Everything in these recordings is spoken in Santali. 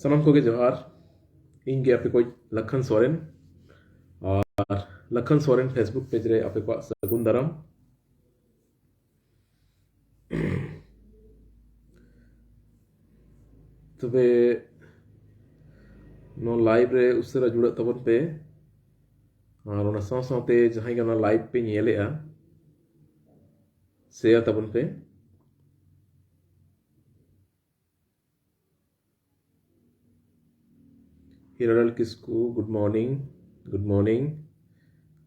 सानाम को जोहार इन गे आपे को लखन सोरेन और लखन सोरेन फेसबुक पेज रे आपे को सगुन दाराम। तबे नो लाइव रे उसरा जुड़ा तबन पे और ओना साव सावते जहां के लाइव पे नेलेआ शेयर तबन पे हिराडल किस्कू गुड मॉर्निंग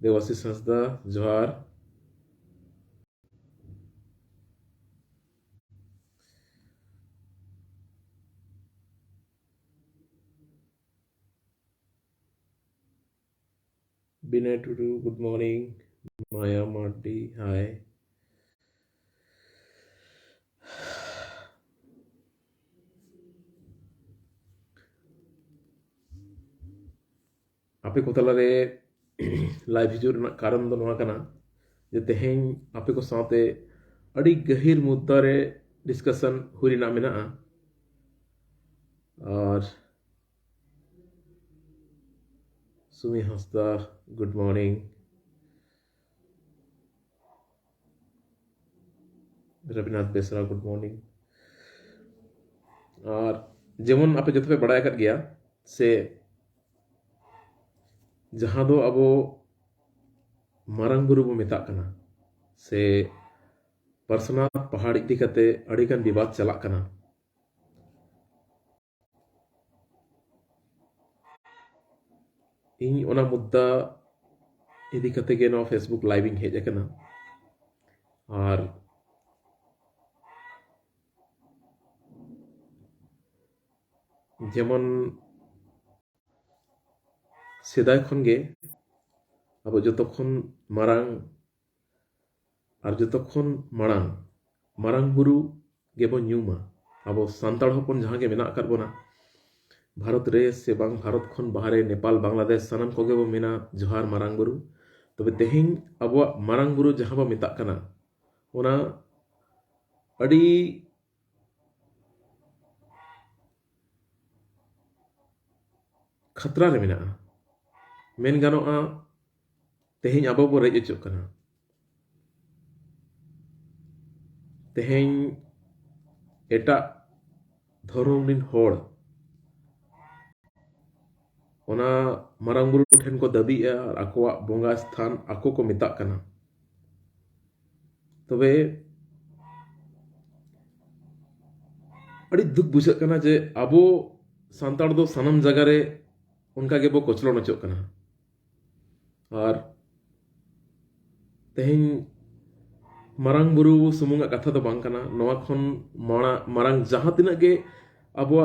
देवाशीष हंसदा जोहार। Binay Tudu good morning. Maya Mardi hi. आपे को तला रे लाइव हिजुर ना कारण दो नोआ कना जे तेहें आपे को साथे अड़ी गहिर मुद्दा रे डिस्कशन हुई ना मेना और Sumi Hansda good morning. Ravinath Besra good morning. और जेमन आपे जत पे बड़ा कर गया से जहां दो अबो मारंग गुरु बो मेता कना से पर्सनल पहाड़ इदी कते अड़ी गन विवाद चला कना। इन ओना मुद्दा इदी कते के नो फेसबुक लाइव इन हेज कना और जेमन सेदाय खन गे अब जतक्षण मारांग और जतक्षण मारांग मारांग बुरु गेबो न्यूमा अब सांताड़ हपन जहां के मेना कर बोना भारत रे से बांग भारत खन बाहरे नेपाल बांग्लादेश सानाम को गेबो मेना जोहार मारांग बुरु। तबे तेहिं अब मारांग बुरु जहां बो मेता कना ओना अड़ी खतरा रे मेना मेन गानोआ तेहें अब बो रेज अचो कना। तेहें एटा धर्म रिन होड़ ओना मारांग बुरु ठेन को दाबी और आकोआ बोंगा स्थान आको को मेता कना। तबे अड़ी दुख बुझा कना जे अबो सांताड़ दो सानम जगह रे उनका के बो कोचलो नचो कना और तेहें मारांग बुरु सुमुंगा कथा दो बांग कना नोआ खन मारांग जहां तिना के अबो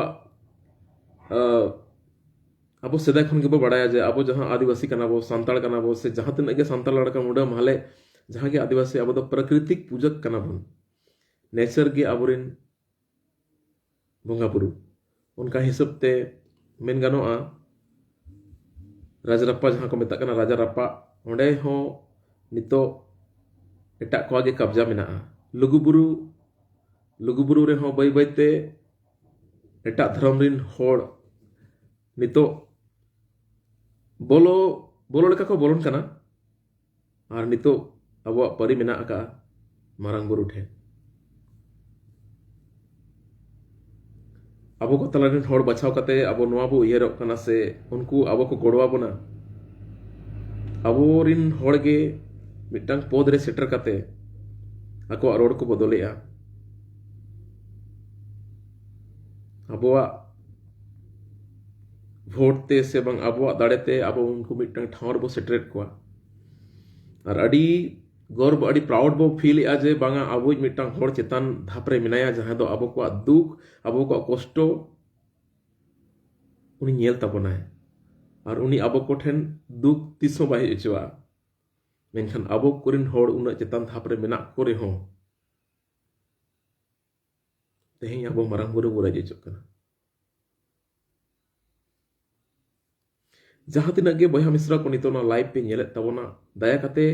अब सेदा खन के बो बड़ाया जे अब जहां आदिवासी कना बो सांताड़ कना बो से जहां तिना के सांताड़ लड़का मुंडा माले जहां के आदिवासी अब तो प्राकृतिक पूजक कना बन नेचर के अबोरिन बोंगा बुरु उनका हिसाब ते मेन गानोआ राजरप्पा जहां को मेता कना राजारप्पा ओंडे हो नितो एटा को आगे कब्जा मेना लुगुबुरु रे हो बाई बाईते एटा धर्म रिन होड़ नितो बोलो लेका को बोलन कना और नितो अब परी मेना का मारांग बुरु ठे अब को तलारिन होड़ बचाव कते अब नोआ बो उयेरो कना से उनको अब को गोड़वा बोना अब रिन होड़ गे मिटंग पद रे सेटर कते आको रोड को बदलेया अबवा भोट ते से बंग अबवा दाड़ेते अब उनको मिटंग ठावर बो सेटरेट को और अड़ी गर्व अड़ी प्राउड बो फील जे बांगा अब मिटंग होड़ चेतन धापरे मिनाया जहां दो अब को दुख अब को कष्ट उनी नेल तबना है और उनी अब को ठेन दुख तिसो बाय अचवा मेनखान अब कोरिन होड़ उना चेतन धापरे मेना को रे हो तेहें अब मारांग बुरु बुरा जेचो कना जहां तिना गे बया मिश्रा को नितो ना लाइव पे नेले तबना दया कते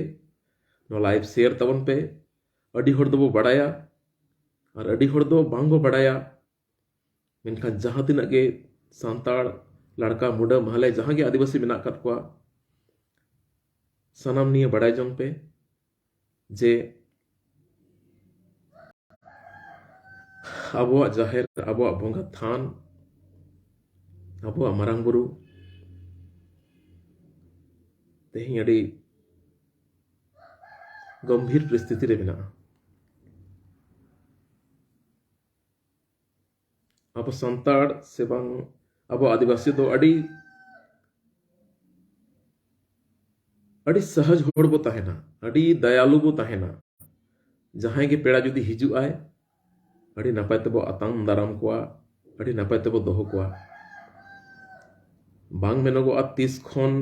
नो लाइव शेयर तबन पे अड़ी होड़ दो बड़ाया और अड़ी होड़ दो बांगो बड़ाया मेनखान जहां तिना गे सांताड़ लड़का मुंडा महले जहां के आदिवासी मेना kat koa sanam niye badai jong pe जे abuak jaher abuak bonga than abuak marang buru तेहिं अड़ी गंभीर परिस्थिति रे मेना अब संताड़ से बांग अब आदिवासी दो अड़ी सहज होड़ बो ताहेना अड़ी दयालु बो ताहेना जहां के पेड़ा जुदी हिजु आए अड़ी नपाय तबो अतांग दाराम कोआ अड़ी नपाय तबो दोहो कोआ बांग मेनगो आ 30 खन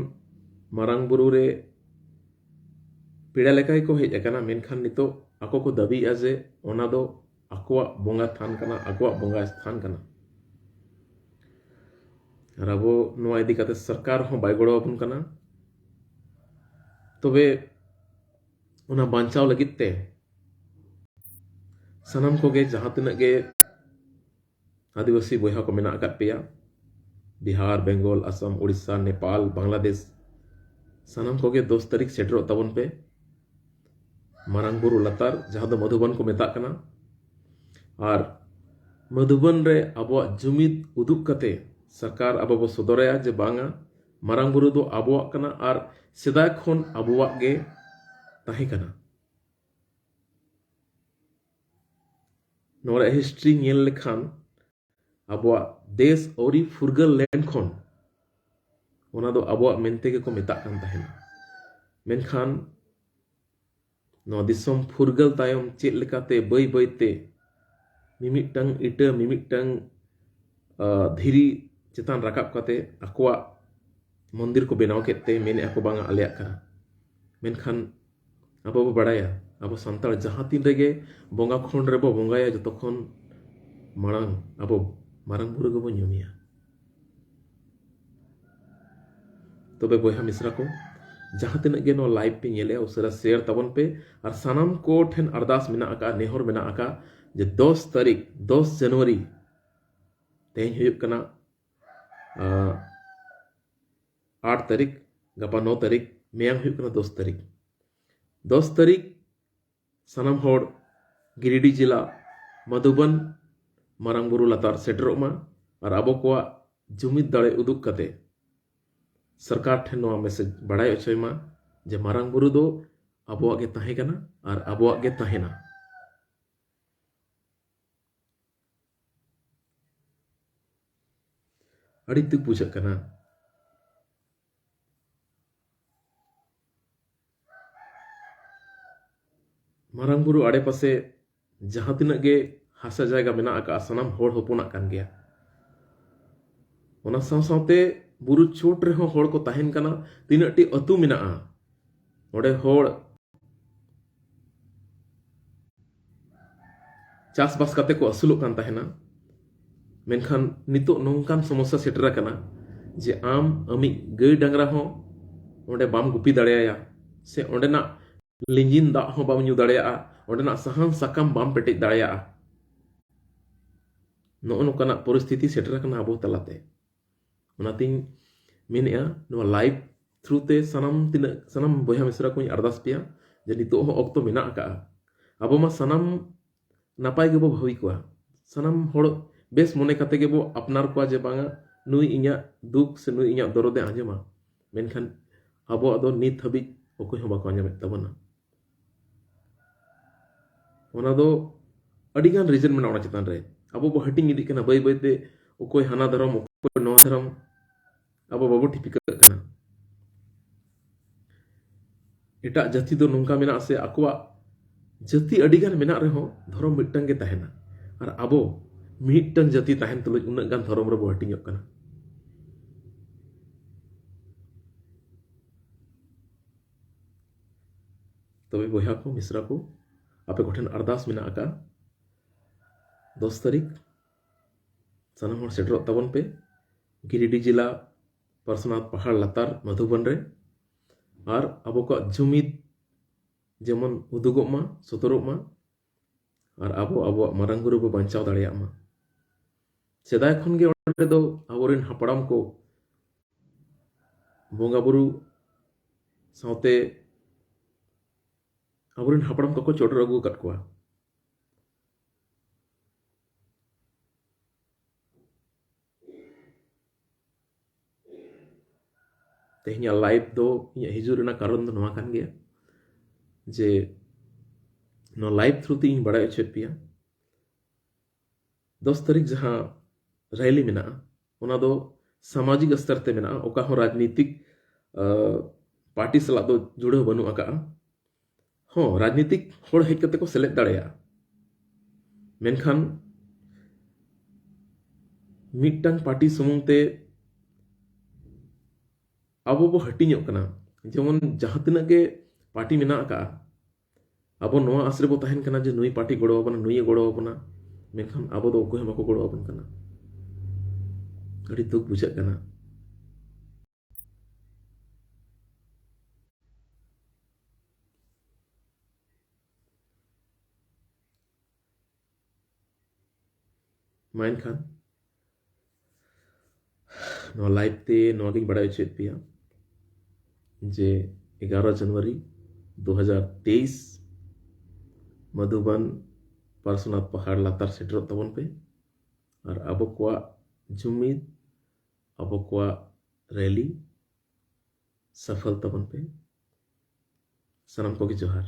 मारांग बुरु रे पेड़ा लेकाय को हेज अकाना मेनखान नितो ako ko dabi aje ona do akwa bonga than kana akwa bonga स्थान kana আর আবো নোয়া ইদি কাতে সরকার হো বাই গড়ো আপন কানা তবে ওনা বাঞ্চাও লাগিত তে sanam ko ge jaha tina ge आदिवासी बोया को मेना akat peya Bihar Bengal Assam Orissa Nepal Bangladesh sanam ko ge 10 तारीख सेटरो तबन पे मारांग बुरु लतार जहां दो मधुबन को मेता कना और मधुबन रे अबो जुमिद उदुक कते सरकार अब बो सदरया जे बांगा मारांग बुरु दो आबोआक कना और सेदाय खन आबोआक गे ताही कना नोरा हिस्ट्री नेल लेखान आबोआक देश औरी फुरगल लैंड खन ओना दो आबोआक मेनते के को मेता कान ताहेना मेनखान नो दिसम फुरगल तायम चेत लेकाते बई बईते मिमिटang इटा मिमिटang धीरी चेतान राकाब काते आकोआ मंदिर को बेनाव केते मेने आको बांगा आलेया कना मेनखान अब बो बड़ाया अब संताल जहां तीन रेगे बोंगा खन रे बो बोंगाया जतखन मारांग अब मारांग बुरु गबो ᱧᱩᱢᱤᱭᱟ तबे बोया मिश्रा को जहां तिनक गे नो लाइव पे नेले उसरा शेयर तबन पे और सनम को ठेन अरदास मेना आका नेहर मेना आका जे 10 तारीख 10 जनवरी तेज हुयुक कना 8 तारीख गपा 9 तारीख मेयां हुयुक कना 10 तारीख सनम होड़ गिरिडीह जिला मधुबन मारांग बुरु लतार सेटरोमा और आबो को जुमिद दाड़े उदुक कते सरकार ठेन नोआ मैसेज बड़ाय अचयमा जे मारांग बुरु दो आबोआक गे ताहे कना और आबोआक गे ताहेना अड़ी तुक बुझाग कना मारांग बुरु आड़े पासे जहां तिनक गे हासा जायगा मेना आका सनाम होड़ होपोना कान गया ओना साव सावते बुरु चोट रे होड़ को ताहेन कना तिनटी अतु मेना ओडे होड़ चास बास काते को असुलुक कान ताहेना मेनखान नितो नोंकान समस्या सेटरा कना जे आम अमी गई डांगरा हो ओंडे बाम गुपी दाड़ेया से ओंडेना लिंजिन दा हो बाम न्यू दाड़ेया ओंडेना सहान साकाम बाम पेटेज दाड़ेया नो नोकाना परिस्थिति सेटरा कना अबो तलाते ओनातिन मेनेआ नो लाइव थ्रू ते सनम बोया मिश्रा को अरदास पेया जे नितो हो ऑक्तो मेना आका अबो मा सनम नापाय गेबो भावी कोआ सनम होड़ बेस मने काते गेबो अपनार को जे बांगा नुई इnya दुख से नुई इnya दरदे आंजमा मेनखान अबो अदो नित हबि ओको हो बाको आंजमे तबना ओना दो अडिगान रीजन मेना ओना चितान रे अबो बो हटिंग इदी कना बई बईते ओकोय हाना धरम ओकोय नो धरम अबो बाबो टिपिक कना एटा जाति दो नोंका मेना से अकवा जाति अडिगान मेना रे हो धरम मिटंग गे ताहेना और अबो मिटन जाति ताहेन तुलुज उन्ना गान धरम रे बो हटिंग कना तबे बोया को मिश्रा को आपे कोठेन अरदास मेना आका 10 तारीख सनम होड़ सेटरो तबन पे गिरिडीह जिला परसनाथ पहाड़ लतार मधुबन रे और अब को जुमिद जेमन उदुगोग मा सतरोग मा और अब मारांग बुरु बो बांचाव दाड़ेया मा सेदाय खन गे ओंडे दो आबोरेन हापड़ाम को बोंगा बुरु सावते आबोरेन हापड़ाम को चोटर अगू कट कोआ तेहनी लाइव दो हिजू रेना कारण दो नवा कान गया जे नो लाइव थ्रू ती इन बड़ा चेत पिया 10 तारीख जहां रैली मेना ओना दो सामाजिक स्तर ते मेना ओका हो राजनीतिक पार्टी सला दो जुड़े बनु आका हो राजनीतिक होड़ हेज कते को सेलेक्ट दाड़ेया मेनखान मिटटांग पार्टी सुमुंग ते अब बो हटिñो कना जेमन जहां तिना के पार्टी मेना आका अब नोआ आसरे बो तहन कना जे नुई पार्टी गड़ो अपना नुई गड़ो अपना मेनखान अब दो कोई हमको गड़ो अपन कना अड़ी दुख बुझा कना मेनखान नो लाइव ते नो गिन बड़ा चेत पिया जे 11 जनवरी 2023 मधुबन पार्श्वनाथ पहाड़ लातार सेटर तबन पे और अब को जुमीद अब को रैली सफल तबन पे सनम को जोहार।